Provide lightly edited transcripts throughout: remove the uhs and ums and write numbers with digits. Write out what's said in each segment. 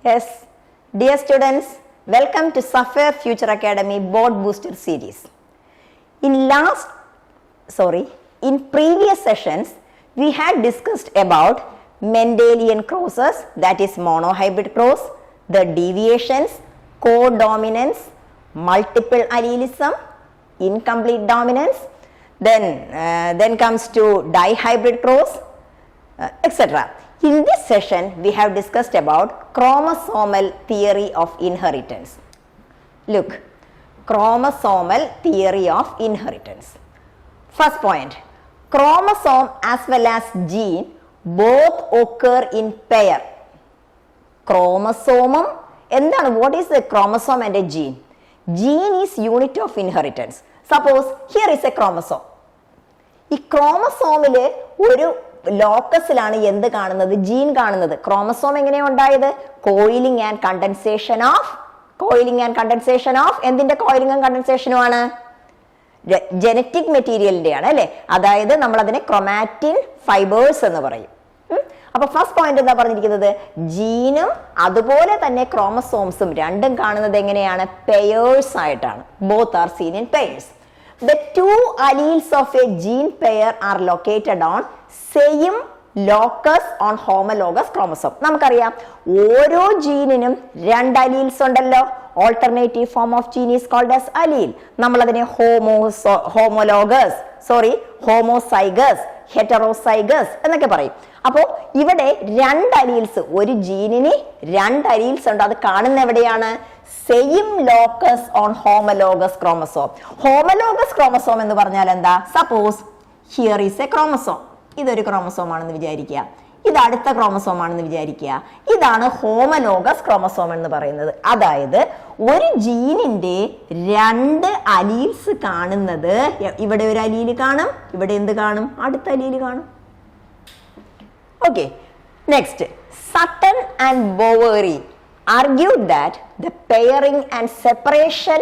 Yes, dear students, welcome to Sapphire Future Academy Board Booster series. In previous sessions, we had discussed about Mendelian crosses, that is monohybrid cross, the deviations, codominance, multiple allelism, incomplete dominance, then comes to dihybrid cross, etc. In this session, we have discussed about chromosomal theory of inheritance. Look, chromosomal theory of inheritance. First point, chromosome as well as gene both occur in pair. Chromosome, what is the chromosome and a gene? Gene is unit of inheritance. Suppose here is a chromosome. ഈ ക്രോമസോമില് ഒരു ലോക്കസിലാണ് എന്ത് കാണുന്നത്? Gene കാണുന്നത്. Chromosome എങ്ങനെയാണ് ഉണ്ടായത്? Coiling and condensation of എന്തിന്റെ കോയിലിംഗും കണ്ടൻസേഷനുമാണ്? Genetic മെറ്റീരിയലിന്റെ ആണ് അല്ലെ. അതായത് നമ്മൾ അതിനെ ക്രോമാറ്റിൻ ഫൈബേഴ്സ് എന്ന് പറയും. അപ്പൊ ഫസ്റ്റ് പോയിന്റ് എന്താ പറഞ്ഞിരിക്കുന്നത്? ജീനും അതുപോലെ തന്നെ ക്രോമസോംസും രണ്ടും കാണുന്നത് എങ്ങനെയാണ്? പെയേഴ്സ് ആയിട്ടാണ്. Both are seen in pairs. The two alleles of a gene pair are located on same locus on homologous chromosome. നമുക്കറിയാം ഓരോ ജീനിനും രണ്ട് അലീൽസ് ഉണ്ടല്ലോ. Alternative form of gene is called as allele. നമ്മൾ അതിനെ ഹോമോസൈഗസ്, ഹെറ്ററോസൈഗസ് എന്നൊക്കെ പറയും. അപ്പോൾ ഇവിടെ രണ്ട് അലീൽസ്, ഒരു ജീനിന് രണ്ട് അലീൽസ് ഉണ്ട്. അത് കാണുന്ന എവിടെയാണ്? Same locus on homologous chromosome. Homologous chromosome എന്ന് പറഞ്ഞാൽ എന്താ? Suppose here is A chromosome. ഇതൊരു ക്രോമസോം ആണെന്ന് വിചാരിക്കുക, ഇത് അടുത്ത ക്രോമസോം ആണെന്ന് വിചാരിക്കുക. ഇതാണ് ഹോമലോഗസ് ക്രോമസോം എന്ന് പറയുന്നത്. അതായത് ഒരു ജീനിന്റെ രണ്ട് അലീൽസ് കാണുന്നത്, ഇവിടെ ഒരു അലീല് കാണും, ഇവിടെ എന്ത് കാണും? അടുത്ത അലീല് കാണും. Okay, next, Sutton and Boveri argued that the pairing and separation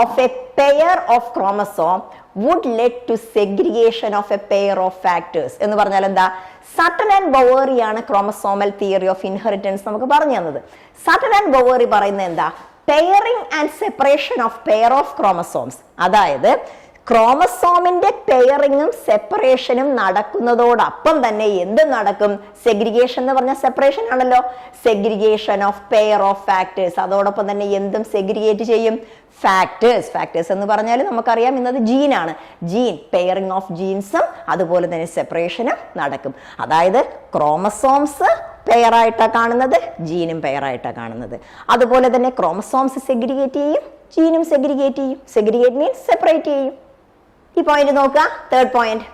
of a pair of chromosome would lead to segregation of a pair of factors. എന്ന് പറഞ്ഞാൽ എന്താ? സട്ടൺ ആൻഡ് ബൊവേറി ആണ് ക്രോമസോമൽ തിയറി ഓഫ് ഇൻഹെറിറ്റൻസ് നമുക്ക് പറഞ്ഞു തന്നത്. Sutton and ബൊവേറി പറയുന്നത് എന്താ? Pairing and separation of pair of chromosomes. അതായത് ക്രോമസോമിന്റെ പെയറിങ്ങും സെപ്പറേഷനും നടക്കുന്നതോടൊപ്പം തന്നെ എന്ത് നടക്കും? സെഗ്രിഗേഷൻ എന്ന് പറഞ്ഞാൽ സെപ്പറേഷൻ ആണല്ലോ. Segregation of pair of factors. അതോടൊപ്പം തന്നെ എന്തും സെഗ്രിഗേറ്റ് ചെയ്യും? ഫാക്ടേഴ്സ് എന്ന് പറഞ്ഞാൽ നമുക്കറിയാം ഇന്നത് ജീനാണ്. ജീൻ, പെയറിംഗ് ഓഫ് ജീൻസും അതുപോലെ തന്നെ സെപ്പറേഷനും നടക്കും. അതായത് ക്രോമസോംസ് പെയർ ആയിട്ടാണ് കാണുന്നത്, ജീനും പെയർ ആയിട്ടാണ് കാണുന്നത്. അതുപോലെ തന്നെ ക്രോമസോംസ് സെഗ്രിഗേറ്റ് ചെയ്യും, ജീനും സെഗ്രിഗേറ്റ് ചെയ്യും. സെഗ്രിഗേറ്റ് മീൻസ് സെപ്പറേറ്റ് ചെയ്യും. ഈ പോയിന്റ് നോക്കുക. Third point,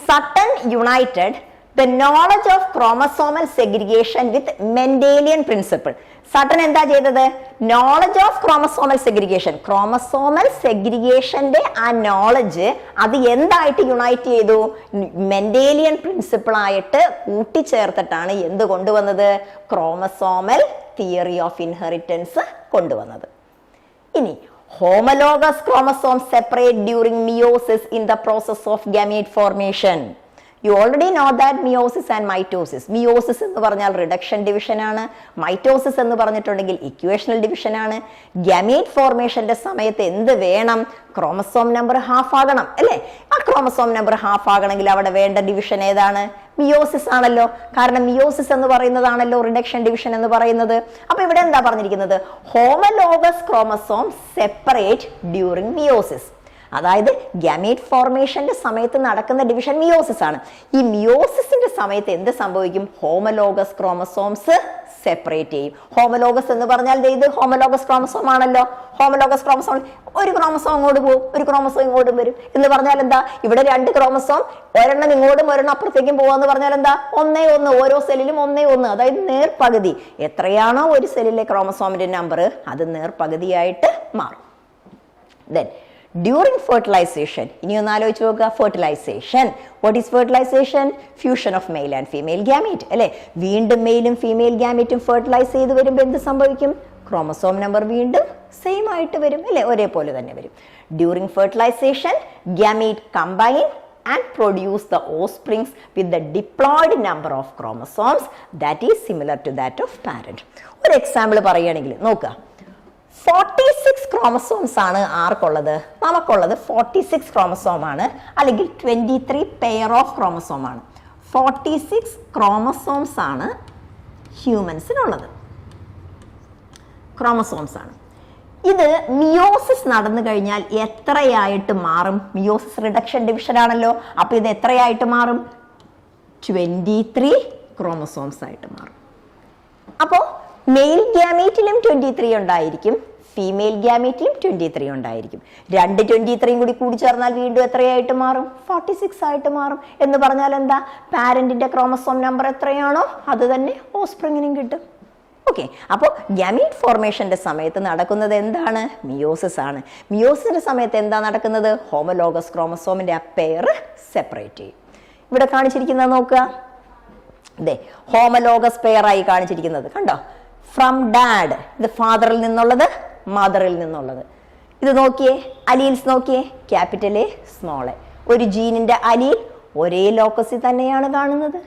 Sutton united the knowledge of chromosomal segregation with Mendelian principle. Sutton എന്താ ചെയ്തത്? Knowledge of chromosomal segregation, chromosomal സെഗ്രിഗേഷന്റെ ആ നോളജ് അത് എന്തായിട്ട് യുണൈറ്റ് ചെയ്തു? മെൻഡേലിയൻ പ്രിൻസിപ്പിൾ ആയിട്ട് കൂട്ടിച്ചേർത്തിട്ടാണ് എന്ത് കൊണ്ടുവന്നത്? ക്രോമസോമൽ തിയറി ഓഫ് ഇൻഹെറിറ്റൻസ് കൊണ്ടുവന്നത്. ഇനി homologous chromosomes separate during meiosis in the process of gamete formation. You already know that meiosis and mitosis. Meiosis എന്ന് പറഞ്ഞാൽ റിഡക്ഷൻ ഡിവിഷൻ ആണ്. മൈറ്റോസിസ് എന്ന് പറഞ്ഞിട്ടുണ്ടെങ്കിൽ ഇക്വേഷണൽ ഡിവിഷൻ ആണ്. ഗാമീറ്റ് ഫോർമേഷന്റെ സമയത്ത് എന്ത് വേണം? ക്രോമസോം നമ്പർ ഹാഫ് ആകണം അല്ലേ? ആ ക്രോമസോം നമ്പർ ഹാഫ് ആകണമെങ്കിൽ അവിടെ വേണ്ട ഡിവിഷൻ ഏതാണ്? മിയോസിസ് ആണല്ലോ. കാരണം മിയോസിസ് എന്ന് പറയുന്നതാണല്ലോ റിഡക്ഷൻ ഡിവിഷൻ എന്ന് പറയുന്നത്. അപ്പൊ ഇവിടെ എന്താ പറഞ്ഞിരിക്കുന്നത്? Homologous chromosome separate during meiosis. അതായത് ഗാമീറ്റ് ഫോർമേഷന്റെ സമയത്ത് നടക്കുന്ന ഡിവിഷൻ മിയോസിസ് ആണ്. ഈ മിയോസിസിന്റെ സമയത്ത് എന്ത് സംഭവിക്കും? ഹോമലോഗസ് ക്രോമസോംസ് സെപ്പറേറ്റ് ചെയ്യും. ഹോമലോഗസ് എന്ന് പറഞ്ഞാൽ ഇത് ഹോമലോഗസ് ക്രോമസോം ആണല്ലോ. ഹോമലോഗസ് ക്രോമസോം ഒരു ക്രോമസോം അങ്ങോട്ട് പോകും, ഒരു ക്രോമസോം ഇങ്ങോട്ടും വരും എന്ന് പറഞ്ഞാൽ എന്താ? ഇവിടെ രണ്ട് ക്രോമസോം, ഒരെണ്ണം ഇങ്ങോട്ടും ഒരെണ്ണം അപ്പുറത്തേക്കും പോവാന്ന് പറഞ്ഞാൽ എന്താ? 1:1. ഓരോ സെല്ലിലും 1:1. അതായത് നേർപകുതി. എത്രയാണോ ഒരു സെല്ലിലെ ക്രോമസോമിന്റെ നമ്പർ അത് നേർപകുതിയായിട്ട് മാറും. Then during fertilization, ഇനി ഒന്ന് ആലോചിച്ച് നോക്കുക. Fertilisation, what is fertilisation? Fusion of male and female gamete അല്ലെ. വീണ്ടും മെയിലും ഫീമെയിൽ ഗാമീറ്റും ഫെർട്ടിലൈസ് ചെയ്ത് വരുമ്പോൾ എന്ത് സംഭവിക്കും? ക്രോമസോം നമ്പർ വീണ്ടും സെയിം ആയിട്ട് വരും അല്ലെ, ഒരേപോലെ തന്നെ വരും. During fertilisation gamete combine and produce the offsprings with the diploid number of chromosomes that is similar to that of parent. ഒരു എക്സാമ്പിൾ പറയുകയാണെങ്കിൽ നോക്കുക, 46 ക്രോമസോംസ് ആണ് ആർക്കുള്ളത്? നമുക്കുള്ളത് 46 ക്രോമസോം ആണ്, അല്ലെങ്കിൽ 23 പെയർ ഓഫ് ക്രോമസോം ആണ്. 46 ക്രോമസോംസ് ആണ് ഹ്യൂമൻസിനുള്ളത്, ക്രോമസോംസ് ആണ്. ഇത് മിയോസിസ് നടന്നു കഴിഞ്ഞാൽ എത്രയായിട്ട് മാറും? മിയോസിസ് റിഡക്ഷൻ ഡിവിഷൻ ആണല്ലോ, അപ്പൊ ഇത് എത്രയായിട്ട് മാറും? 23 ക്രോമസോംസ് ആയിട്ട് മാറും. അപ്പോൾ മെയിൽ ഗ്യാമീറ്റിലും 23 ഉണ്ടായിരിക്കും, ഫീമെയിൽ ഗ്യാമീറ്റിലും 23 ഉണ്ടായിരിക്കും. രണ്ട് 23 കൂടി ചേർന്നാൽ വീണ്ടും എത്രയായിട്ട് മാറും? 46 ആയിട്ട് മാറും. എന്ന് പറഞ്ഞാൽ എന്താ? പാരന്റിന്റെ ക്രോമസോം നമ്പർ എത്രയാണോ അത് തന്നെ ഓസ്പ്രിങ്ങിനും കിട്ടും. ഓക്കെ, അപ്പോൾ ഗ്യാമീറ്റ് ഫോർമേഷന്റെ സമയത്ത് നടക്കുന്നത് എന്താണ്? മിയോസിസ് ആണ്. മിയോസിന്റെ സമയത്ത് എന്താ നടക്കുന്നത്? ഹോമോലോഗസ് ക്രോമസോമിന്റെ ആ പെയർ സെപ്പറേറ്റ് ചെയ്യും. ഇവിടെ കാണിച്ചിരിക്കുന്നത് നോക്കുക, ഇതേ ഹോമോലോഗസ് പെയർ ആയി കാണിച്ചിരിക്കുന്നത് കണ്ടോ? ഫ്രം ഡാഡ്, ഇത് ഫാദറിൽ നിന്നുള്ളത്, മദറിൽ നിന്നുള്ളത്. ഇത് നോക്കിയേ, അലീൽസ് നോക്കിയേ, ക്യാപിറ്റൽ എ സ്മോൾ എ. ഒരു ജീനിന്റെ അലീൽ ഒരേ ലോക്കസിൽ തന്നെയാണ് കാണുന്നത്.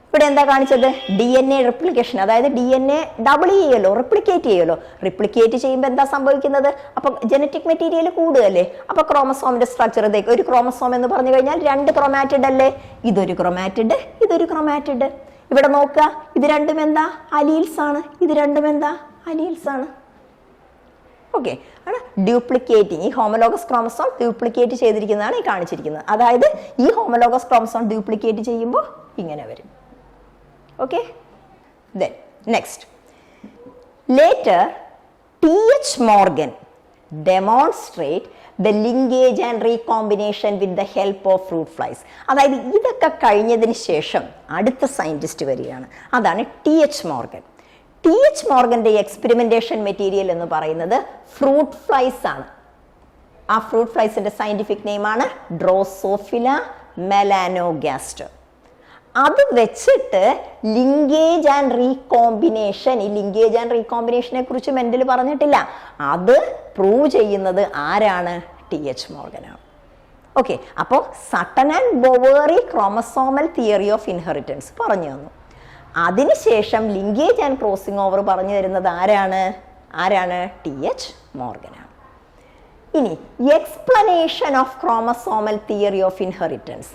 ഇവിടെ എന്താ കാണിച്ചത്? DNA റിപ്ലിക്കേഷൻ, അതായത് DNA ഡബിൾ ചെയ്യല്ലോ, റിപ്ലിക്കേറ്റ് ചെയ്യല്ലോ. റിപ്ലിക്കേറ്റ് ചെയ്യുമ്പോൾ എന്താ സംഭവിക്കുന്നത്? അപ്പൊ ജനറ്റിക് മെറ്റീരിയൽ കൂടുകയല്ലേ, അപ്പൊ ക്രോമസോമിന്റെ സ്ട്രക്ചർ ഇതേക്ക്. ഒരു ക്രോമസോം എന്ന് പറഞ്ഞു കഴിഞ്ഞാൽ രണ്ട് ക്രോമാറ്റിഡ് അല്ലേ? ഇതൊരു ക്രോമാറ്റിഡ്, ഇതൊരു ക്രോമാറ്റിഡ്. ഇവിടെ നോക്കുക, ഇത് രണ്ടും എന്താ? അലീൽസ് ആണ്. ഇത് രണ്ടും എന്താ? അലീൽസ് ആണ്. ഓക്കെ, ആണ് ഡ്യൂപ്ലിക്കേറ്റിംഗ്. ഈ ഹോമോലോഗസ് ക്രോമസോം ഡ്യൂപ്ലിക്കേറ്റ് ചെയ്തിരിക്കുന്നതാണ് ഈ കാണിച്ചിരിക്കുന്നത്. അതായത് ഈ ഹോമോലോഗസ് ക്രോമസോം ഡ്യൂപ്ലിക്കേറ്റ് ചെയ്യുമ്പോൾ ഇങ്ങനെ വരും. Okay, then next, later T.H. Morgan demonstrate the linkage and recombination with the help of fruit flies. അതായത് ഇതൊക്കെ കഴിഞ്ഞതിന് ശേഷം അടുത്ത സയന്റിസ്റ്റ് വരികയാണ്, അതാണ് T.H. Morgan. T.H. മോർഗന്റെ experimentation material എന്ന് പറയുന്നത് ഫ്രൂട്ട് ഫ്ലൈസ് ആണ്. ആ ഫ്രൂട്ട് ഫ്ലൈസിന്റെ സയന്റിഫിക് നെയിം ആണ് ഡ്രോസോഫില മെലാനോഗാസ്റ്റർ. അത് വെച്ചിട്ട് ലിങ്കേജ് ആൻഡ് റീകോമ്പിനേഷൻ, ഈ ലിങ്കേജ് ആൻഡ് റീകോമ്പിനേഷനെ കുറിച്ച് മെന്റൽ പറഞ്ഞിട്ടില്ല, അത് പ്രൂവ് ചെയ്യുന്നത് ആരാണ്? T.H. മോർഗനാണ്. ഓക്കെ, അപ്പോൾ Sutton and Boveri chromosomal theory of inheritance പറഞ്ഞു തന്നു. അതിനുശേഷം ലിങ്കേജ് ആൻഡ് ക്രോസിംഗ് ഓവർ പറഞ്ഞു തരുന്നത് ആരാണ്? T.H. മോർഗനാണ്. ഇനി explanation of chromosomal theory of inheritance,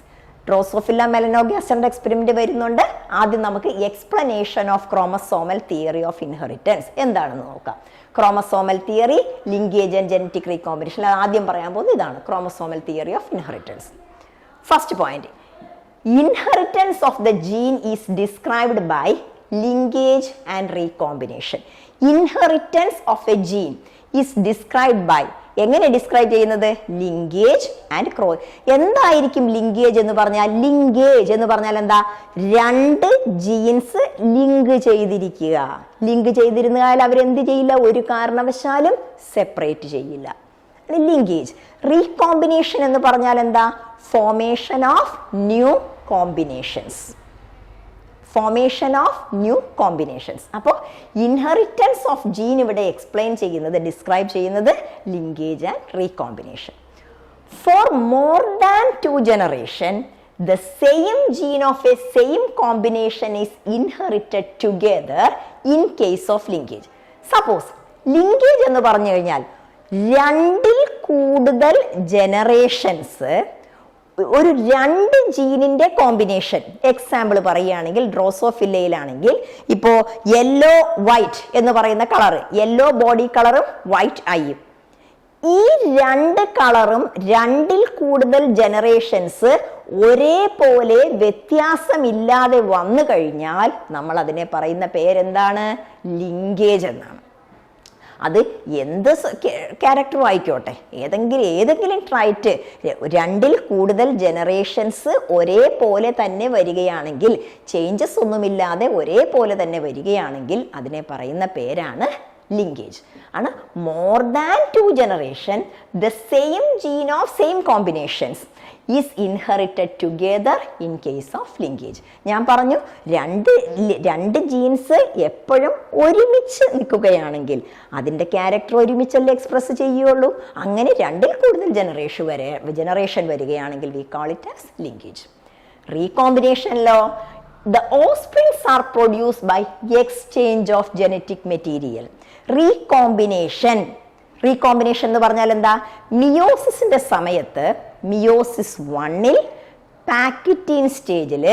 Drosophila മെലനോഗാസ്റ്ററിന്റെ എക്സ്പെരിമെന്റ് വരുന്നുണ്ട്. ആദ്യം നമുക്ക് explanation of chromosomal theory of inheritance എന്താണെന്ന് നോക്കാം. Chromosomal theory, linkage and genetic recombination. ആദ്യം പറയാൻ പോകുന്നത് ഇതാണ്, chromosomal theory of inheritance. First point, inheritance of the gene is described by linkage and recombination. Inheritance of a gene is described by, എങ്ങനെ describe ചെയ്യുന്നത്? Linkage and ക്രോ. എന്തായിരിക്കും linkage എന്ന് പറഞ്ഞാൽ? ലിങ്കേജ് എന്ന് പറഞ്ഞാൽ എന്താ? രണ്ട് ജീൻസ് ലിങ്ക് ചെയ്തിരിക്കുക. ലിങ്ക് ചെയ്തിരുന്നാൽ അവരെന്ത് ചെയ്യില്ല? ഒരു കാരണവശാലും സെപ്പറേറ്റ് ചെയ്യില്ല. ലിങ്കേജ്. റീകോമ്പിനേഷൻ എന്ന് പറഞ്ഞാൽ എന്താ? Formation of new combinations. Formation of new combinations. അപ്പോൾ ഇൻഹെറിറ്റൻസ് ഓഫ് ജീൻ ഇവിടെ എക്സ്പ്ലെയിൻ ചെയ്യുന്നത്, ഡിസ്ക്രൈബ് ചെയ്യുന്നത് linkage and recombination. For more than 2 generation, the same gene of a same combination is inherited together in case of linkage. Suppose linkage എന്ന് പറഞ്ഞു കഴിഞ്ഞാൽ രണ്ടിൽ കൂടുതൽ generations ഒരു രണ്ട് ജീനിന്റെ കോമ്പിനേഷൻ. എക്സാമ്പിൾ പറയുകയാണെങ്കിൽ ഡ്രോസോഫില്ലയിലാണെങ്കിൽ ഇപ്പോൾ യെല്ലോ വൈറ്റ് എന്ന് പറയുന്ന കളർ, യെല്ലോ ബോഡി കളറും വൈറ്റ് ഐയും, ഈ രണ്ട് കളറും രണ്ടിൽ കൂടുതൽ ജനറേഷൻസ് ഒരേപോലെ വ്യത്യാസമില്ലാതെ വന്നു കഴിഞ്ഞാൽ നമ്മൾ അതിനെ പറയുന്ന പേരെന്താണ്? ലിങ്കേജ് എന്നാണ്. അത് എന്ത് ക്യാരക്ടറും ആയിക്കോട്ടെ, ഏതെങ്കിലും ട്രൈറ്റ് രണ്ടിൽ കൂടുതൽ ജനറേഷൻസ് ഒരേപോലെ തന്നെ വരികയാണെങ്കിൽ, ചേഞ്ചസ് ഒന്നുമില്ലാതെ ഒരേപോലെ തന്നെ വരികയാണെങ്കിൽ അതിനെ പറയുന്ന പേരാണ് ലിങ്കേജ് ആണ്. More than 2 generation the same gene of same combinations is inherited together in case of linkage. ഞാൻ പറഞ്ഞു രണ്ട് ജീൻസ് എപ്പോഴും ഒരുമിച്ച് നിൽക്കുകയാണെങ്കിൽ അതിൻ്റെ ക്യാരക്ടർ ഒരുമിച്ചല്ലേ എക്സ്പ്രസ് ചെയ്യുള്ളൂ. അങ്ങനെ 2ൽ കൂടുതൽ ജനറേഷൻ വരികയാണെങ്കിൽ we call it as linkage. റീകോമ്പിനേഷനിലോ the offsprings are produced by exchange of genetic material. Recombination എന്ന് പറഞ്ഞാൽ എന്താ? മിയോസിസിന്റെ സമയത്ത് മിയോസിസ് 1ൽ പാക്വിറ്റീൻ സ്റ്റേജിൽ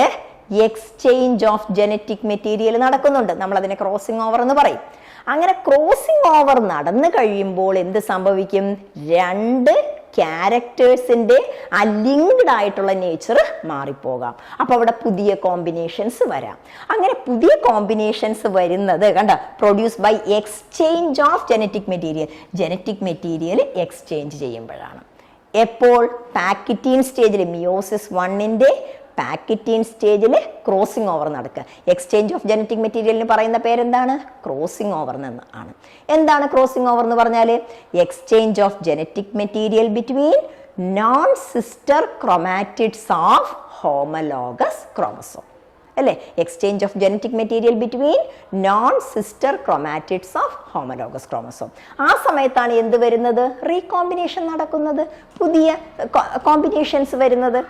എക്സ്ചേഞ്ച് ഓഫ് ജനറ്റിക് മെറ്റീരിയൽ നടക്കുന്നുണ്ട്. നമ്മൾ അതിനെ ക്രോസിംഗ് ഓവർ എന്ന് പറയും. അങ്ങനെ ക്രോസിംഗ് ഓവർ നടന്നു കഴിയുമ്പോൾ എന്ത് സംഭവിക്കും? 2 ക്യാരക്ടേഴ്സിന്റെ ആ ലിങ്ക്ഡ് ആയിട്ടുള്ള നേച്ചർ മാറിപ്പോകാം. അപ്പൊ അവിടെ പുതിയ കോമ്പിനേഷൻസ് വരാം. അങ്ങനെ പുതിയ കോമ്പിനേഷൻസ് വരുന്നത് കണ്ട produce by exchange of genetic material exchange ചെയ്യുമ്പോഴാണ്. എപ്പോൾ? പാക്വിറ്റീൻ സ്റ്റേജിൽ മിയോസിസ് 1ന്റെ പാക്വിറ്റീൻ സ്റ്റേജിൽ ക്രോസിംഗ് ഓവർ നടക്കുക. എക്സ്ചേഞ്ച് ഓഫ് ജനറ്റിക് മെറ്റീരിയലിന് പറയുന്ന പേരെന്താണ്? ക്രോസിംഗ് ഓവർ എന്ന് ആണ്. എന്താണ് ക്രോസിംഗ് ഓവർ എന്ന് പറഞ്ഞാൽ? Exchange of genetic material between non sister chromatids of homologous chromosome അല്ലേ? Exchange of genetic material between non sister chromatids of homologous chromosome. ആ സമയത്താണ് എന്ത് വരുന്നത്? റീകോമ്പിനേഷൻ നടക്കുന്നത്, പുതിയ കോമ്പിനേഷൻസ് വരുന്നത്.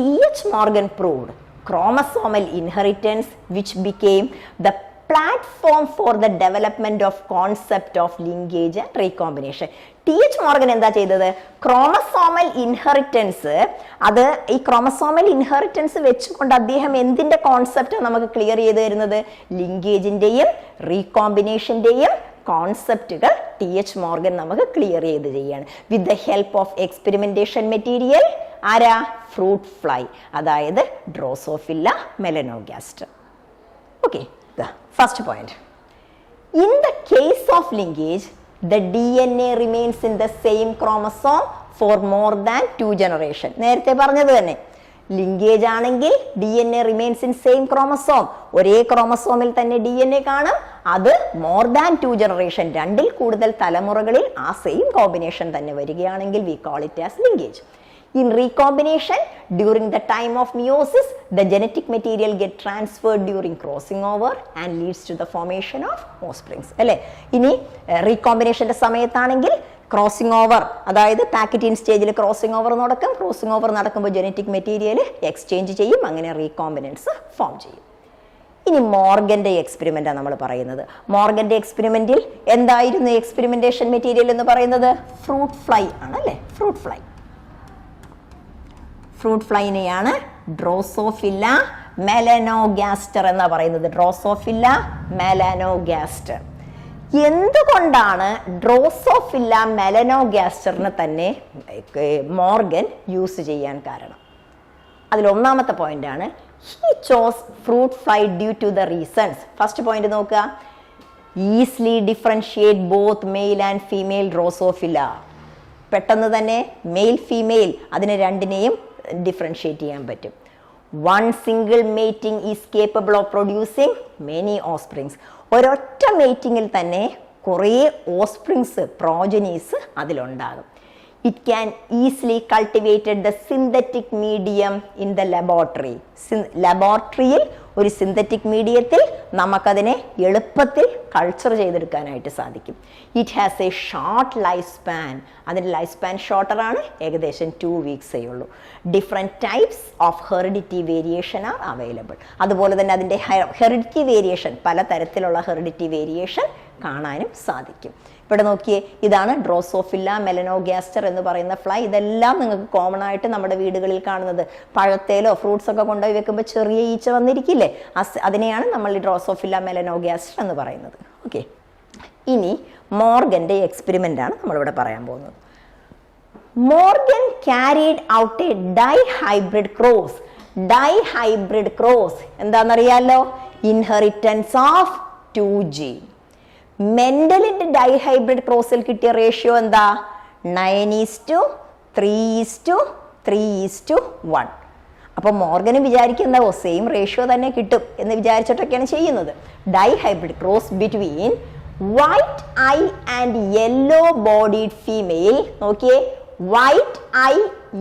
T.H. Morgan proved chromosomal inheritance, which became the platform for the development of concept of linkage and recombination. T.H. Morgan എന്താ ചെയ്തത്? Chromosomal inheritance, അത് ഈ ക്രോമസോമൽ ഇൻഹെറിറ്റൻസ് വെച്ചുകൊണ്ട് അദ്ദേഹം എന്തിന്റെ കോൺസെപ്റ്റ് നമുക്ക് ക്ലിയർ ചെയ്ത് തരുന്നത്? ലിങ്കേജിന്റെയും റീകോമ്പിനേഷന്റെയും കോൺസെപ്റ്റുകൾ T.H. മോർഗൻ നമുക്ക് ക്ലിയർ ചെയ്ത് ചെയ്യാണ്. With the help of experimentation material. ആരാ? ഫ്രൂട്ട് ഫ്ലൈ, അതായത് Drosophila melanogaster. Okay, first point. In the case of linkage the DNA remains in the same chromosome for more than 2 generation. നേരത്തെ പറഞ്ഞത് തന്നെ, linkage ആണെങ്കിൽ DNA remains in same chromosome, ഒരേ ക്രോമസോമിൽ തന്നെ DNA കാണും. അത് മോർ ദാൻ 2 generation, 2ൽ കൂടുതൽ തലമുറകളിൽ ആ സെയിം കോമ്പിനേഷൻ തന്നെ വരികയാണെങ്കിൽ we call it as linkage. In recombination, during the time of meiosis, the genetic material get transferred during crossing over and leads to the formation of offsprings. അല്ലേ? ഇനി റീകോമ്പിനേഷന്റെ സമയത്താണെങ്കിൽ crossing over, അതായത് പാക്കറ്റിൻ സ്റ്റേജിൽ crossing over നടക്കും. Crossing over നടക്കുമ്പോൾ genetic material exchange ചെയ്യും, അങ്ങനെ recombinants form ചെയ്യും. ഇനി മോർഗന്റെ എക്സ്പെരിമെന്റാണ് നമ്മൾ പറയുന്നത്. മോർഗന്റെ എക്സ്പെരിമെന്റിൽ എന്തായിരുന്നു എക്സ്പെരിമെന്റേഷൻ മെറ്റീരിയൽ എന്ന് പറയുന്നത്? ഫ്രൂട്ട് ഫ്ലൈ ആണ് അല്ലേ? Fruit fly. ഫ്രൂട്ട് ഫ്ലൈനെയാണ് ഡ്രോസോഫില്ല മെലനോഗാസ്റ്റർ എന്ന് പറയുന്നത്. ഡ്രോസോഫില്ല മെലനോഗാസ്റ്റർ. എന്തുകൊണ്ടാണ് ഡ്രോസോഫില്ല മെലനോഗാസ്റ്ററിനെ തന്നെ മോർഗൻ യൂസ് ചെയ്യാൻ കാരണം? അതിലൊന്നാമത്തെ പോയിന്റ് ആണ്, he chose fruit fly due to the reasons. First point നോക്കുക, easily differentiate both male and female Drosophila. പെട്ടെന്ന് തന്നെ മെയിൽ ഫീമെയിൽ അതിനെ രണ്ടിനെയും ഡിഫറൻഷിയേറ്റ് ചെയ്യാൻ പറ്റും. One single mating is capable of producing many offsprings. ഒരൊറ്റ മേറ്റിങ്ങിൽ തന്നെ കുറേ ഓസ്പ്രിങ്സ്, പ്രോജനീസ് അതിലുണ്ടാകും. It can easily cultivated the synthetic medium in the laboratory. ലബോറട്ടറിയിൽ ഒരു സിന്തറ്റിക് മീഡിയത്തിൽ നമുക്കതിനെ എളുപ്പത്തിൽ കൾച്ചർ ചെയ്തെടുക്കാനായിട്ട് സാധിക്കും. It has A short life span. അതിൻ്റെ ലൈഫ് സ്പാൻ ഷോർട്ടറാണ്, ഏകദേശം 2 വീക്സേ ഉള്ളൂ. Different types of heredity variation are available. അതുപോലെ തന്നെ അതിൻ്റെ ഹെറിഡിറ്റി വേരിയേഷൻ, പല തരത്തിലുള്ള ഹെറിഡിറ്റി വേരിയേഷൻ കാണാനും സാധിക്കും. ഇവിടെ നോക്കിയേ, ഇതാണ് ഡ്രോസോഫില്ല മെലനോഗാസ്റ്റർ എന്ന് പറയുന്ന ഫ്ലൈ. ഇതെല്ലാം നിങ്ങൾക്ക് കോമൺ ആയിട്ട് നമ്മുടെ വീടുകളിൽ കാണുന്നത്. പഴത്തേലോ ഫ്രൂട്ട്സ് ഒക്കെ കൊണ്ടുപോയി വെക്കുമ്പോൾ ചെറിയ ഈച്ച വന്നിരിക്കില്ലേ, അതിനെയാണ് നമ്മൾ ഈ ഡ്രോസോഫില്ല മെലനോഗാസ്റ്റർ എന്ന് പറയുന്നത്. ഓക്കെ, ഇനി മോർഗന്റെ എക്സ്പെരിമെന്റ് ആണ് നമ്മളിവിടെ പറയാൻ പോകുന്നത്. Morgan carried out a dihybrid cross. Dihybrid cross എന്താണെന്നറിയാലോ? Inheritance of 2 gene. മെൻഡലിന്റെ ഡൈഹൈബ്രിഡ് ക്രോസിൽ കിട്ടിയ റേഷ്യോ എന്താ? 9:3:3:1. അപ്പോൾ മോർഗന് വിചാരിക്കുന്നവോ സെയിം റേഷ്യോ തന്നെ കിട്ടും എന്ന് വിചാരിച്ചിട്ടൊക്കെയാണ് ചെയ്യുന്നത്. Dihybrid cross between white eye and yellow bodied female. നോക്കിയേ, വൈറ്റ് ഐ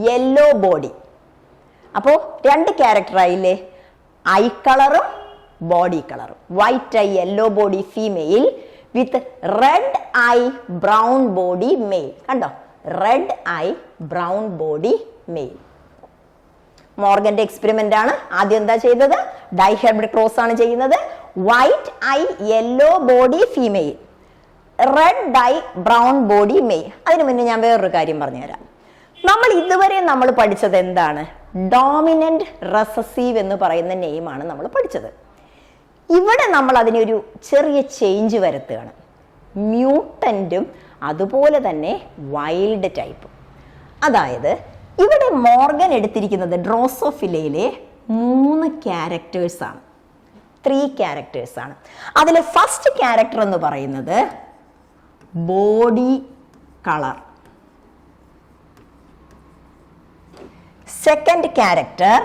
യെല്ലോ ബോഡി. അപ്പോ രണ്ട് ക്യാരക്ടർ ആയില്ലേ, ഐ കളറും ബോഡി കളറും. White eye yellow body female with red eye brown body male. കണ്ടോ, red eye brown body male. മോർഗന്റെ experiment ആണ്. ആദ്യം എന്താ ചെയ്തത്, ഡൈഹെബ്രിഡ് ക്രോസ് ആണ് ചെയ്യുന്നത്. White eye yellow body female, red eye brown body male. അതിനു മുന്നേ ഞാൻ വേറൊരു കാര്യം പറഞ്ഞുതരാം. നമ്മൾ ഇതുവരെ നമ്മൾ പഠിച്ചത് എന്താണ്, ഡോമിനന്റ് റെസസീവ് എന്ന് പറയുന്ന നെയിമാണ് നമ്മൾ പഠിച്ചത്. ഇവിടെ നമ്മൾ അതിനൊരു ചെറിയ ചേഞ്ച് വരുത്തുകയാണ്. മ്യൂട്ടന്റും അതുപോലെ തന്നെ വൈൽഡ് ടൈപ്പും. അതായത് ഇവിടെ മോർഗൻ എടുത്തിരിക്കുന്നത് ഡ്രോസോഫിലയിലെ 3 ക്യാരക്ടേഴ്സ് ആണ്, 3 ക്യാരക്ടേഴ്സ് ആണ്. അതിലെ ഫസ്റ്റ് ക്യാരക്ടർ എന്ന് പറയുന്നത് body colour. Second character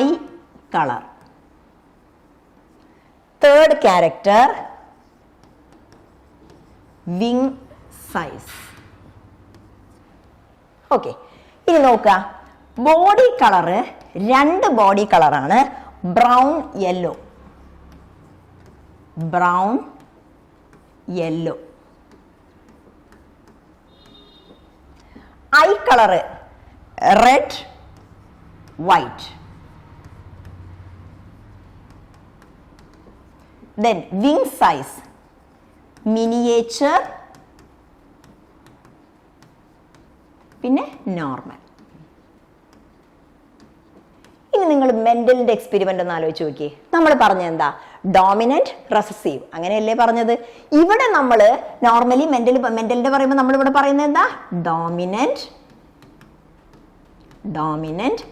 I colour. Third character wing size. Okay, ഇനി നോക്കുക, ബോഡി കളറ് 2 ബോഡി കളറാണ്, brown yellow, brown yellow. I colour red white. Then wing size miniature, പിന്നെ നോർമൽ. ഇനി നിങ്ങൾ മെന്റലിന്റെ എക്സ്പെരിമെന്റ് ഒന്ന് ആലോചിച്ച് നോക്കിയേ. നമ്മൾ പറഞ്ഞ എന്താ, ഡോമിനന്റ് റെസസീവ്, അങ്ങനെയല്ലേ പറഞ്ഞത്. ഇവിടെ നമ്മൾ നോർമലി മെന്റലിന്റെ പറയുമ്പോൾ നമ്മൾ ഇവിടെ പറയുന്നത് എന്താ, ഡോമിനന്റ്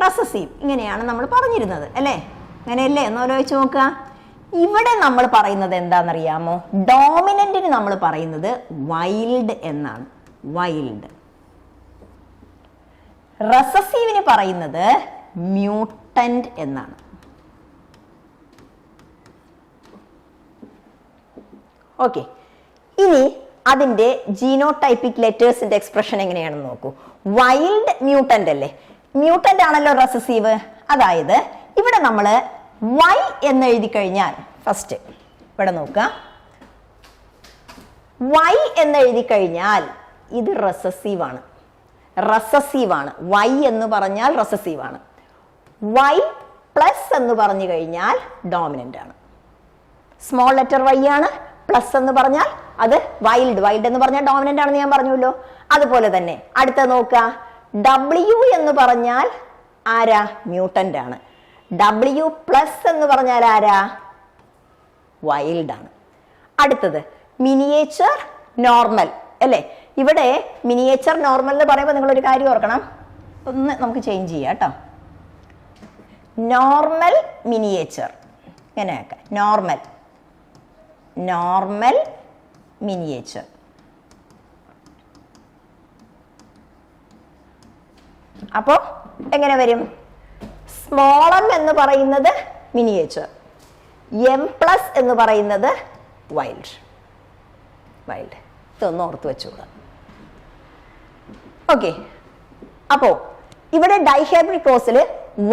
റെസസീവ്, ഇങ്ങനെയാണ് നമ്മൾ പറഞ്ഞിരുന്നത് അല്ലേ, അങ്ങനെയല്ലേ? ഒന്ന് ആലോചിച്ച് നോക്കുക. ഇവിടെ നമ്മൾ പറയുന്നത് എന്താണെന്നറിയാമോ, ഡോമിനന്റിന് നമ്മൾ പറയുന്നത് വൈൽഡ് എന്നാണ്, വൈൽഡ്. റെസസീവിന് പറയുന്നത് മ്യൂട്ടന്റ് എന്നാണ്. ഓക്കെ, ഇനി അതിന്റെ ജീനോടൈപ്പിക് ലെറ്റേഴ്സിന്റെ എക്സ്പ്രഷൻ എങ്ങനെയാണെന്ന് നോക്കൂ. വൈൽഡ് മ്യൂട്ടന്റ് അല്ലേ, മ്യൂട്ടന്റ് ആണല്ലോ റെസസീവ്. അതായത് ഇവിടെ നമ്മൾ Y എന്ന് എഴുതി കഴിഞ്ഞാൽ, ഫസ്റ്റ് ഇവിടെ നോക്കുക, Y എന്ന് എഴുതി കഴിഞ്ഞാൽ ഇത് റെസസീവ് ആണ്, Y എന്ന് പറഞ്ഞാൽ റെസസീവ് ആണ്. Y പ്ലസ് എന്ന് പറഞ്ഞു കഴിഞ്ഞാൽ ഡോമിനന്റ് ആണ്. സ്മോൾ ലെറ്റർ Y ആണ്, പ്ലസ് എന്ന് പറഞ്ഞാൽ അത് വൈൽഡ് എന്ന് പറഞ്ഞാൽ ഡോമിനന്റ് ആണെന്ന് ഞാൻ പറഞ്ഞല്ലോ. അതുപോലെ തന്നെ അടുത്ത നോക്കുക, W എന്ന് പറഞ്ഞാൽ ആരാ, മ്യൂട്ടന്റ് ആണ്. W പ്ലസ് എന്ന് പറഞ്ഞാൽ ആരാ, വൈൽഡ് ആണ്. അടുത്തത് മിനിയേച്ചർ നോർമൽ അല്ലേ. ഇവിടെ മിനിയേച്ചർ നോർമൽ എന്ന് പറയുമ്പോൾ നിങ്ങൾ ഒരു കാര്യം ഓർക്കണം, ഒന്ന് നമുക്ക് ചേഞ്ച് ചെയ്യാം കേട്ടോ. നോർമൽ മിനിയേച്ചർ, ഇങ്ങനെയൊക്കെ നോർമൽ മിനിയേച്ചർ. അപ്പോ എങ്ങനെ വരും, സ്മോൾ എം എന്ന് പറയുന്നത് മിനിയേച്ചർ, എം പ്ലസ് എന്ന് പറയുന്നത് വൈൽഡ്. ഇതൊന്ന് ഓർത്ത് വെച്ചുകൂടാ. ഓക്കെ, അപ്പോ ഇവിടെ ഡൈഹെബ്രിഡ് ക്രോസിൽ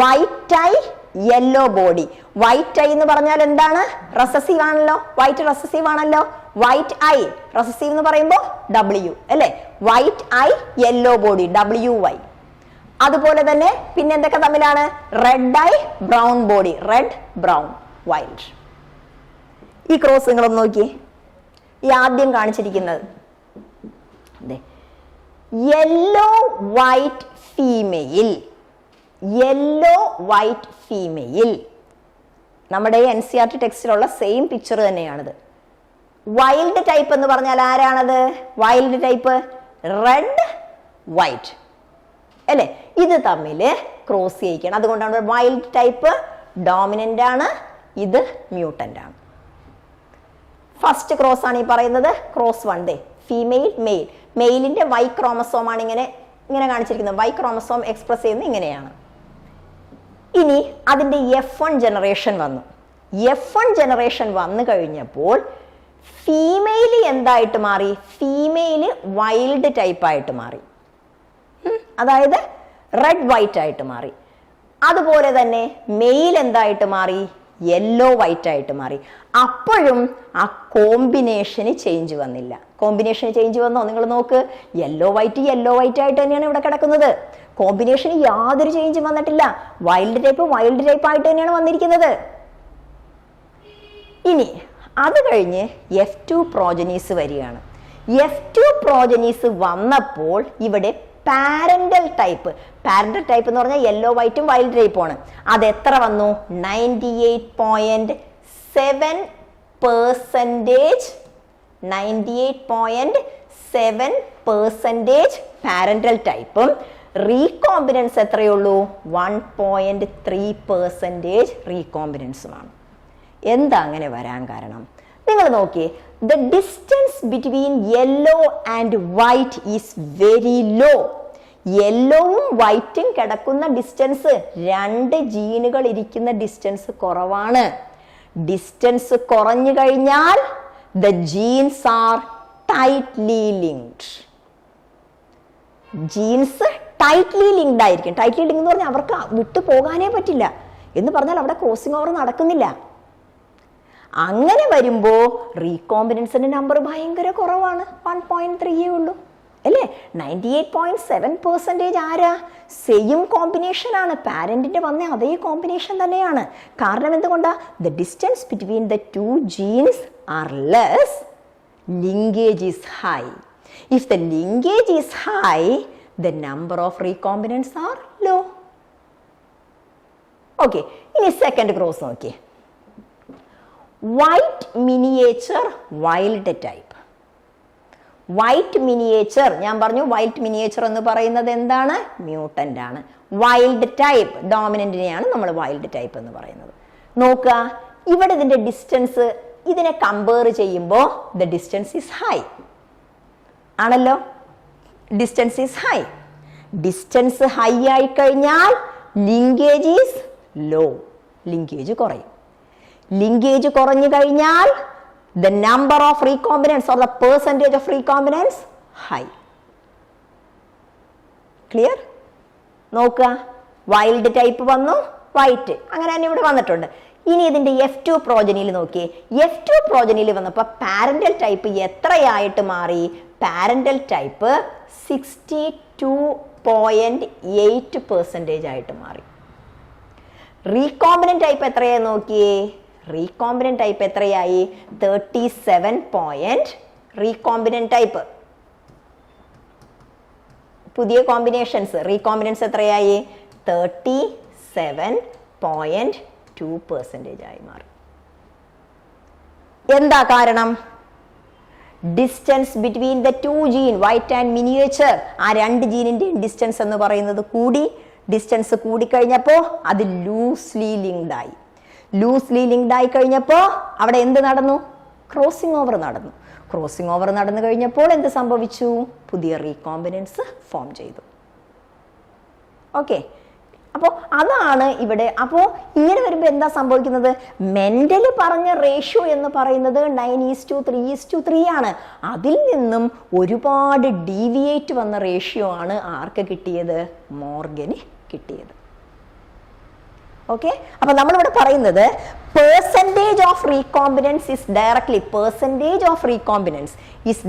white eye yellow body. White eye എന്ന് പറഞ്ഞാൽ എന്താണ്, റെസസീവ് ആണല്ലോ, വൈറ്റ് റെസസീവ് ആണല്ലോ. വൈറ്റ് ഐ റെസസീവ് എന്ന് പറയുമ്പോൾ W അല്ലേ, white eye yellow body WY. അതുപോലെ തന്നെ പിന്നെ എന്തൊക്കെ തമ്മിലാണ്, red eye brown body, red brown wild. ഈ ക്രോസ് നിങ്ങളൊന്ന് നോക്കിയേ, ഈ ആദ്യം കാണിച്ചിരിക്കുന്നത് യെല്ലോ വൈറ്റ് ഫീമെയിൽ, നമ്മുടെ NCERT ടെക്സ്റ്റിലുള്ള സെയിം പിക്ചർ തന്നെയാണിത്. വൈൽഡ് ടൈപ്പ് എന്ന് പറഞ്ഞാൽ ആരാണത്, വൈൽഡ് ടൈപ്പ് റെഡ് വൈറ്റ് അല്ലേ. ഇത് തമ്മിൽ ക്രോസ് ചെയ്യിക്കണം, അതുകൊണ്ടാണ് വൈൽഡ് ടൈപ്പ് ഡോമിനന്റ് ആണ്, ഇത് മ്യൂട്ടന്റ് ആണ്. ഫസ്റ്റ് ക്രോസ് ആണ് ഈ പറയുന്നത്, ക്രോസ് 1 ഫീമെയിൽ മെയിൽ. മെയിലിന്റെ Y ക്രോമസോം ആണ് ഇങ്ങനെ കാണിച്ചിരിക്കുന്നത്. Y ക്രോമസോം എക്സ്പ്രസ് ചെയ്യുന്നത് ഇങ്ങനെയാണ്. ഇനി അതിന്റെ F1 ജനറേഷൻ വന്നു. F1 ജനറേഷൻ വന്നു കഴിഞ്ഞപ്പോൾ ഫീമെയിൽ എന്തായിട്ട് മാറി? ഫീമെയിൽ വൈൽഡ് ടൈപ്പ് ആയിട്ട് മാറി, അതായത് റെഡ് വൈറ്റ് ആയിട്ട് മാറി. അതുപോലെ തന്നെ മെയിൽ എന്തായിട്ട് മാറി? യെല്ലോ വൈറ്റ് ആയിട്ട് മാറി. അപ്പോഴും ആ കോമ്പിനേഷന് ചേഞ്ച് വന്നില്ല. കോമ്പിനേഷന് ചേഞ്ച് വന്നോ? നിങ്ങൾ നോക്ക്, യെല്ലോ വൈറ്റ് ആയിട്ട് തന്നെയാണ് ഇവിടെ കിടക്കുന്നത്. കോമ്പിനേഷന് യാതൊരു ചേഞ്ചും വന്നിട്ടില്ല. വൈൽഡ് ടൈപ്പ് ആയിട്ട് തന്നെയാണ് വന്നിരിക്കുന്നത്. ഇനി അത് കഴിഞ്ഞ് F2 പ്രോജനീസ് വരികയാണ്. F2 പ്രോജനീസ് വന്നപ്പോൾ ഇവിടെ പാരന്റൽ ടൈപ്പ് എന്ന് പറഞ്ഞാൽ യെല്ലോ വൈറ്റും വൈൽഡ് ടൈപ്പും ആണ്. അത് എത്ര വന്നു? 98.7% പാരന്റൽ ടൈപ്പും റീകോമ്പിനൻസ് എത്രയുള്ളൂ? 1.3% റീകോമ്പിനൻസുമാണ്. എന്താ അങ്ങനെ വരാൻ കാരണം? നിങ്ങൾ നോക്കിയേ, the distance between yellow and white is very low. യെല്ലോവും വൈറ്റും കിടക്കുന്ന ഡിസ്റ്റൻസ്, രണ്ട് ജീനുകൾ ഇരിക്കുന്ന ഡിസ്റ്റൻസ് കുറവാണ്. ഡിസ്റ്റൻസ് കുറഞ്ഞു കഴിഞ്ഞാൽ the genes are tightly linked. Genes tightly linked ആയിരിക്കും. ടൈറ്റ്ലി ലിങ്ക് എന്ന് പറഞ്ഞാൽ അവർക്ക് വിട്ടു പോകാനേ പറ്റില്ല. എന്ന് പറഞ്ഞാൽ അവിടെ ക്രോസിംഗ് ഓവർ നടക്കുന്നില്ല. അങ്ങനെ വരുമ്പോൾ റീകോമ്പിനൻസിന്റെ നമ്പർ ഭയങ്കര കുറവാണ്, 1.3 ഉള്ളൂ അല്ലേ? 98.7% ആരാ? സെയിം കോമ്പിനേഷൻ ആണ്, പാരന്റിന്റെ വന്ന അതേ കോമ്പിനേഷൻ തന്നെയാണ്. കാരണം എന്തുകൊണ്ടാ? The distance between the two genes are less, linkage is high. If the linkage is high, the number of recombinants are low. Okay, ഇനി സെക്കൻഡ് ക്രോസ് നോക്കിയേ. White miniature wild type. White miniature, ഞാൻ പറഞ്ഞു white miniature എന്ന് പറയുന്നത് എന്താണ്? Mutant ആണ്. Wild type ഡോമിനന്റിനെയാണ് നമ്മൾ wild type എന്ന് പറയുന്നത്. നോക്കുക, ഇവിടെ ഇതിന്റെ ഡിസ്റ്റൻസ് ഇതിനെ കമ്പയർ ചെയ്യുമ്പോൾ ദ ഡിസ്റ്റൻസ് ഈസ് ഹൈ ആണല്ലോ. Distance is high. Distance high ആയി കഴിഞ്ഞാൽ ലിങ്കേജ് ഈസ് ലോ, ലിങ്കേജ് കുറയും. ലിങ്കേജ് കുറഞ്ഞു കഴിഞ്ഞാൽ the number of recombinants or the percentage of recombinants high. Clear? നോക്കുക, വൈൽഡ് ടൈപ്പ് വന്നു, വൈറ്റ് അങ്ങനെ തന്നെ ഇവിടെ വന്നിട്ടുണ്ട്. ഇനി ഇതിന്റെ F2 പ്രോജനിയിൽ നോക്കിയേ. F2 പ്രോജനിയിൽ വന്നപ്പോൾ പാരന്റൽ ടൈപ്പ് എത്രയായിട്ട് മാറി? പാരന്റൽ ടൈപ്പ് 62.8% ആയിട്ട് മാറി. റീകോമ്പിനന്റ് ടൈപ്പ് എത്രയായി നോക്കിയേ? റീകോമ്പിനന്റ് ടൈപ്പ് എത്രയായി? 37. റീകോമ്പിനന്റ് ടൈപ്പ് പുതിയ കോമ്പിനേഷൻസ് റീകോമ്പിനൻസ് എത്രയായി? 37.2% ആയി മാറി. എന്താ കാരണം? Distance between the two gene white and miniature, ആ രണ്ട് ജീനിന്റെ ഡിസ്റ്റൻസ് എന്ന് പറയുന്നത് കൂടി. ഡിസ്റ്റൻസ് കൂടിക്കഴിഞ്ഞപ്പോൾ അത് ലൂസ്ലി ലിങ്ക്ഡ് ആയി. ലൂസ്ലി ലിങ്ക്ഡ് ആയി കഴിഞ്ഞപ്പോൾ അവിടെ എന്ത് നടന്നു? ക്രോസിംഗ് ഓവർ നടന്നു. ക്രോസിംഗ് ഓവർ നടന്നു കഴിഞ്ഞപ്പോൾ എന്ത് സംഭവിച്ചു? പുതിയ റീകോമ്പിനൻസ് ഫോം ചെയ്തു. ഓക്കെ, അപ്പോൾ അതാണ് ഇവിടെ. അപ്പോൾ ഇങ്ങനെ വരുമ്പോൾ എന്താ സംഭവിക്കുന്നത്? മെന്റൽ പറഞ്ഞ റേഷ്യോ എന്ന് പറയുന്നത് 9:3:3 ആണ്. അതിൽ നിന്നും ഒരുപാട് ഡീവിയേറ്റ് വന്ന റേഷ്യോ ആണ് ആർക്ക് കിട്ടിയത്? മോർഗന് കിട്ടിയത്. ഓക്കെ, അപ്പൊ നമ്മളിവിടെ പറയുന്നത് percentage of recombinants is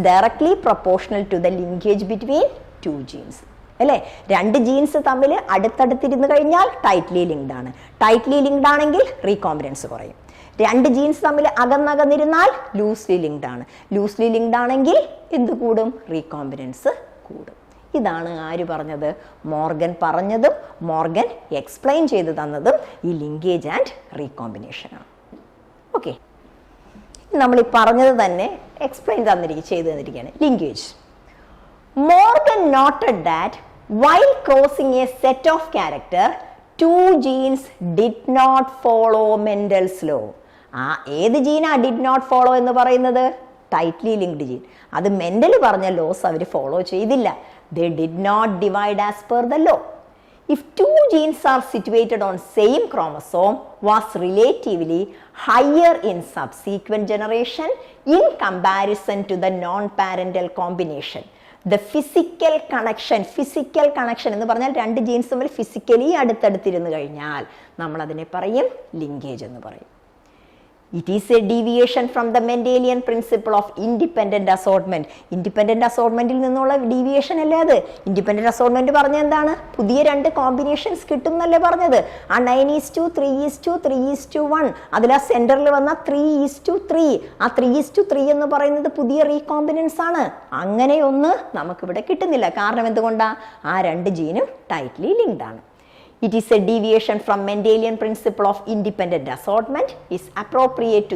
directly proportional to the linkage between two genes അല്ലേ? രണ്ട് ജീൻസ് തമ്മിൽ അടുത്തടുത്തിരുന്ന് കഴിഞ്ഞാൽ ടൈറ്റ്ലി ലിങ്ക്ഡ് ആണ്. ടൈറ്റ്ലി ലിങ്ക്ഡ് ആണെങ്കിൽ റീകോമ്പിനൻസ് കുറയും. രണ്ട് ജീൻസ് തമ്മിൽ അകന്നകന്നിരുന്നാൽ ലൂസ്ലി ലിങ്ക്ഡ് ആണ്. ലൂസ്ലി ലിങ്ക്ഡ് ആണെങ്കിൽ എന്ത് കൂടും? റീകോമ്പിനൻസ് കൂടും. ഇതാണ് ആര് പറഞ്ഞത്? മോർഗൻ പറഞ്ഞതും മോർഗൻ എക്സ്പ്ലെയിൻ ചെയ്തു തന്നതും ഈ ലിങ്കേജ് ആൻഡ് റീകോമ്പിനേഷൻ ആണ്. ഓക്കെ, നമ്മൾ ഈ പറഞ്ഞത് തന്നെ എക്സ്പ്ലെയിൻ ചെയ്തു തന്നിരിക്കുകയാണ്. Linkage. Morgan noted that while crossing a set of character, two genes did not follow Mendel's law. ഏത് ജീനാ ഡിഡ് നോട്ട് ഫോളോ എന്ന് പറയുന്നത്? Tightly linked gene. അത് മെന്റൽ പറഞ്ഞ ലോസ് അവർ ഫോളോ ചെയ്തില്ല. They did not divide as per the law. if two genes are situated on same chromosome was relatively higher in subsequent generation in comparison to the non-parental combination. The physical connection എന്ന് പറഞ്ഞാൽ രണ്ട് genes തമ്മിൽ physically അടുത്തടുത്തിരുന്ന് കഴിഞ്ഞാൽ നമ്മൾ അതിനെ പറയും linkage എന്ന് പറയും. It is a deviation from the Mendelian principle of independent assortment. Independent assortment നിന്നുള്ള ഡീവിയേഷൻ അല്ലേ അത്? ഇൻഡിപെൻഡന്റ് അസോർട്ട്മെന്റ് പറഞ്ഞ എന്താണ്? പുതിയ രണ്ട് കോമ്പിനേഷൻസ് കിട്ടും എന്നല്ലേ പറഞ്ഞത്? ആ 9:3:3:1 അതിൽ ആ സെന്ററിൽ വന്ന 3:3. ആ 3:3 എന്ന് പറയുന്നത് പുതിയ റീകോമ്പിനൻസ് ആണ്. അങ്ങനെയൊന്ന് നമുക്കിവിടെ കിട്ടുന്നില്ല. കാരണം എന്തുകൊണ്ടാ? ആ രണ്ട് ജീനും ടൈറ്റ്ലി ലിങ്ക്ഡ് ആണ്. It is a deviation from Mendelian principle of independent assortment is appropriate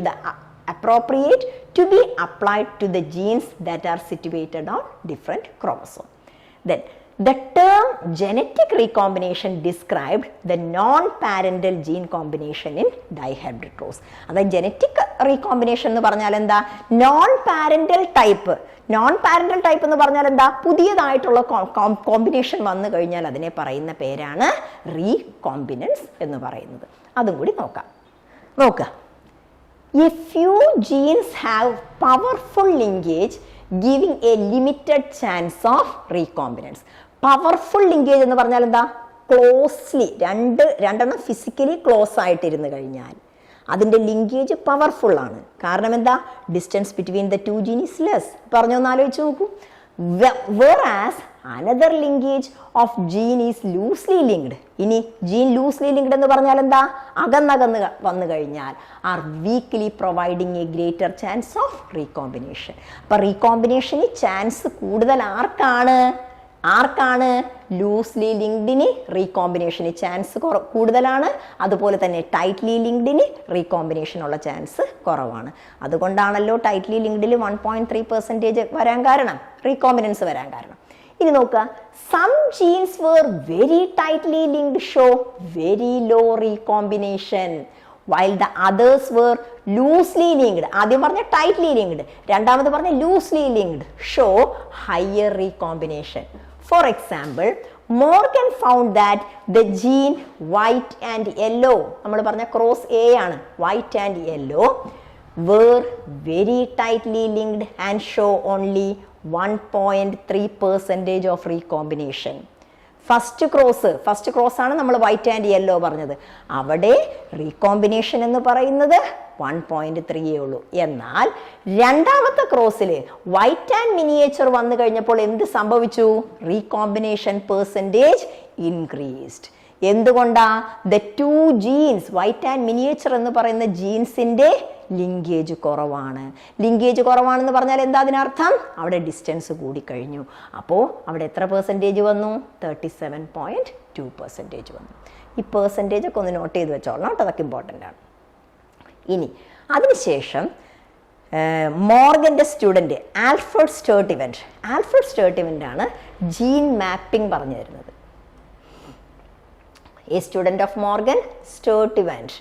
to be applied to the genes that are situated on different chromosomes. Then the term genetic recombination described the non-parental gene combination in dihybrid rows. അതായത് genetic recombination എന്ന് പറഞ്ഞാൽ എന്താ? Non parental type എന്ന് പറഞ്ഞാൽ എന്താ? പുതിയതായിട്ടുള്ള combination വന്നു കഴിഞ്ഞാൽ അതിനെ പറയുന്ന പേരാണ് റീകോമ്പിനൻസ് എന്ന് പറയുന്നത്. അതും കൂടി നോക്കുക. A few genes have powerful linkage giving a limited chance of recombinance. Powerful linkage എന്ന് പറഞ്ഞാൽ എന്താ? ക്ലോസ്ലി രണ്ടെണ്ണം ഫിസിക്കലി ക്ലോസ് ആയിട്ടിരുന്ന് കഴിഞ്ഞാൽ അതിൻ്റെ ലിങ്കേജ് പവർഫുൾ ആണ്. കാരണം എന്താ? Distance between the two gene is less. പറഞ്ഞൊന്ന് ആലോചിച്ച് നോക്കൂ. whereas another linkage of gene is loosely linked. ഇനി ജീൻ ലൂസ്ലി ലിങ്ക്ഡ് എന്ന് പറഞ്ഞാൽ എന്താ? അകന്നകന്ന് വന്നു കഴിഞ്ഞാൽ are weakly providing a greater chance of recombination. അപ്പൊ റീകോമ്പിനേഷന് ചാൻസ് കൂടുതൽ ആർക്കാണ്? ലൂസ്ലി ലിങ്ക്ഡിന് റീകോമ്പിനേഷന് ചാൻസ് കൂടുതലാണ്. അതുപോലെ തന്നെ ടൈറ്റ്ലി ലിങ്ക്ഡിന് റീകോമ്പിനേഷനുള്ള ചാൻസ് കുറവാണ്. അതുകൊണ്ടാണല്ലോ ടൈറ്റ്ലി ലിങ്ക്ഡിൽ 1.3% വരാൻ കാരണം, റീകോമ്പിനൻസ് വരാൻ കാരണം. ഇനി നോക്കുക, some genes were very tightly linked show very low recombination while the others were loosely linked. ആദ്യം പറഞ്ഞ ടൈറ്റ്ലി ലിങ്ക്ഡ്, രണ്ടാമത് പറഞ്ഞ loosely linked show higher recombination. For example, Morgan found that the gene white and yellow, നമ്മൾ പറഞ്ഞ cross A ആണ്, white and yellow were very tightly linked and show only 1.3% of recombination. First cross ആണ് നമ്മൾ white and yellow പറഞ്ഞത്. അവിടെ recombination എന്ന് പറയുന്നത് 1.3 ഉള്ളൂ. എന്നാൽ രണ്ടാമത്തെ ക്രോസിൽ വൈറ്റ് ആൻഡ് മിനിയേച്ചർ വന്നു കഴിഞ്ഞപ്പോൾ എന്ത് സംഭവിച്ചു? Recombination percentage increased. എന്തുകൊണ്ടാ? The two genes white and miniature എന്ന് പറയുന്ന ജീൻസിന്റെ ലിങ്കേജ് കുറവാണെന്ന് പറഞ്ഞാൽ എന്താ അതിനർത്ഥം? അവിടെ ഡിസ്റ്റൻസ് കൂടിക്കഴിഞ്ഞു. അപ്പോൾ അവിടെ എത്ര പെർസെൻറ്റേജ് വന്നു? 37.2% വന്നു. ഈ പെർസെൻറ്റേജ് ഒക്കെ ഒന്ന് നോട്ട് ചെയ്ത് വെച്ചോളാം കേട്ടോ, അതൊക്കെ ഇമ്പോർട്ടൻ്റ് ആണ്. ഇനി അതിനുശേഷം മോർഗന്റെ സ്റ്റുഡൻറ്റ് ആൽഫ്രഡ് സ്റ്റേർട്ടിവൻ്റ് ആണ് ജീൻ മാപ്പിംഗ് പറഞ്ഞു തരുന്നത്. A student of Morgan, Sturtevant,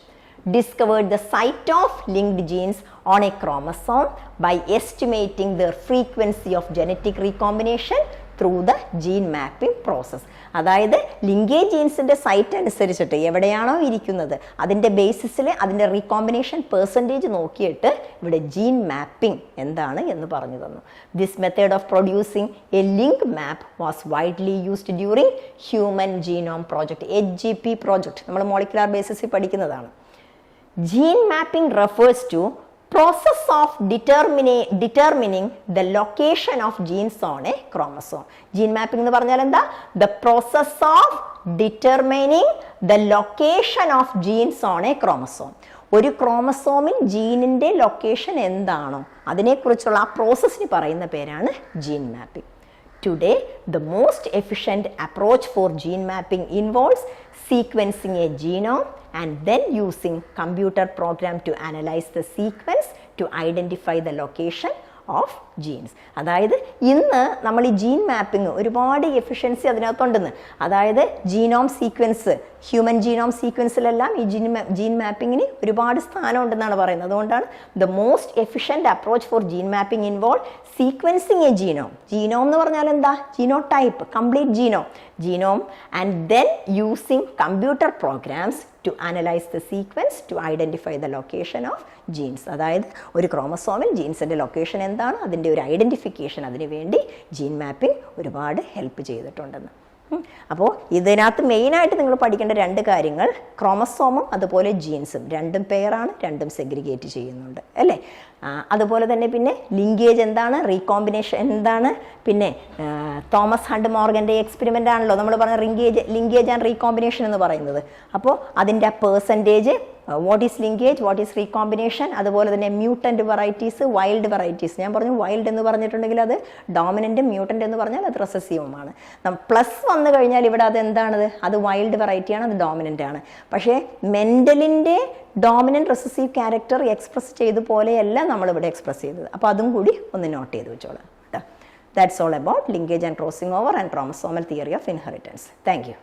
discovered the site of linked genes on a chromosome by estimating their frequency of genetic recombination through the gene mapping process. അതായത് linkage ജീൻസിന്റെ site അനുസരിച്ചിട്ട് എവിടെയാണോ ഇരിക്കുന്നത് അതിൻ്റെ ബേസിസിൽ അതിൻ്റെ recombination percentage നോക്കിയിട്ട് ഇവിടെ ജീൻ മാപ്പിംഗ് എന്താണ് എന്ന് പറഞ്ഞു തന്നു. This method of producing a link map was widely used during human genome project, HGP project. നമ്മൾ മോളിക്കുലാർ ബേസിസിൽ പഠിക്കുന്നതാണ്. Gene mapping refers to process of determining the location of genes on a chromosome. Gene mapping എന്ന് പറഞ്ഞാൽ എന്താ? The process of determining the location of genes on a chromosome. ഒരു ക്രോമസോമിൽ ജീനിന്റെ location എന്താണോ അതിനെക്കുറിച്ചുള്ള ആ പ്രോസസ്സിന് പറയുന്ന പേരാണ് gene mapping. Today, the most efficient approach for gene mapping involves sequencing a genome and then using computer program to analyze the sequence to identify the location of genes. അതായത് ഇന്ന് നമ്മൾ ഈ ജീൻ മാപ്പിംഗ് ഒരുപാട് efficiency അതിനകത്തുണ്ടെന്ന്. അതായത് genome sequence, human genome സീക്വൻസിലെല്ലാം ഈ gene മാപ്പിങ്ങിന് ഒരുപാട് സ്ഥാനം ഉണ്ടെന്നാണ് പറയുന്നത്. അതുകൊണ്ടാണ് the most efficient approach for gene mapping involve sequencing a genome. Genome എന്ന് പറഞ്ഞാൽ എന്താ? Genotype, complete genome. genome, and then using computer programs to analyze the sequence to identify the location of genes. അതായത് ഒരു ക്രോമസോമിൽ ജീൻസിൻ്റെ location എന്താണ്, അതിൻ്റെ ഒരു identification അതിന് വേണ്ടി ജീൻ മാപ്പിംഗ് ഒരുപാട് ഹെൽപ്പ് ചെയ്തിട്ടുണ്ടെന്ന്. അപ്പോൾ ഇതിനകത്ത് മെയിനായിട്ട് നിങ്ങൾ പഠിക്കേണ്ട രണ്ട് കാര്യങ്ങൾ, ക്രോമസോമും അതുപോലെ ജീൻസും രണ്ടും പെയറാണ്, രണ്ടും സെഗ്രിഗേറ്റ് ചെയ്യുന്നുണ്ട് അല്ലേ. അതുപോലെ തന്നെ പിന്നെ ലിങ്കേജ് എന്താണ്, റീകോമ്പിനേഷൻ എന്താണ്, പിന്നെ തോമസ് ഹണ്ട് മോർഗൻ്റെ എക്സ്പെരിമെൻ്റ് ആണല്ലോ നമ്മൾ പറഞ്ഞ ലിങ്കേജ് ആൻഡ് റീകോമ്പിനേഷൻ എന്ന് പറയുന്നത്. അപ്പോൾ അതിൻ്റെ percentage, what is linkage, what is recombination, അതുപോലെ തന്നെ മ്യൂട്ടൻ്റ് വെറൈറ്റീസ്, വൈൽഡ് വെറൈറ്റീസ്. ഞാൻ പറഞ്ഞു വൈൽഡ് എന്ന് പറഞ്ഞിട്ടുണ്ടെങ്കിൽ അത് ഡോമിനൻറ്റും, മ്യൂട്ടൻ്റ് എന്ന് പറഞ്ഞാൽ അത് റെസസീവുമാണ്. പ്ലസ് വന്നു കഴിഞ്ഞാൽ ഇവിടെ അത് എന്താണത്, അത് വൈൽഡ് വെറൈറ്റിയാണ്, അത് ഡോമിനൻ്റ് ആണ്. പക്ഷേ മെൻ്റലിൻ്റെ ഡോമിനൻ്റ് റെസസീവ് ക്യാരക്ടർ എക്സ്പ്രസ് ചെയ്ത പോലെയല്ല നമ്മളിവിടെ എക്സ്പ്രസ് ചെയ്തത്. അപ്പോൾ അതും കൂടി ഒന്ന് നോട്ട് ചെയ്ത് വെച്ചോളാം. That's all about linkage and crossing over and chromosomal theory of inheritance. Thank you.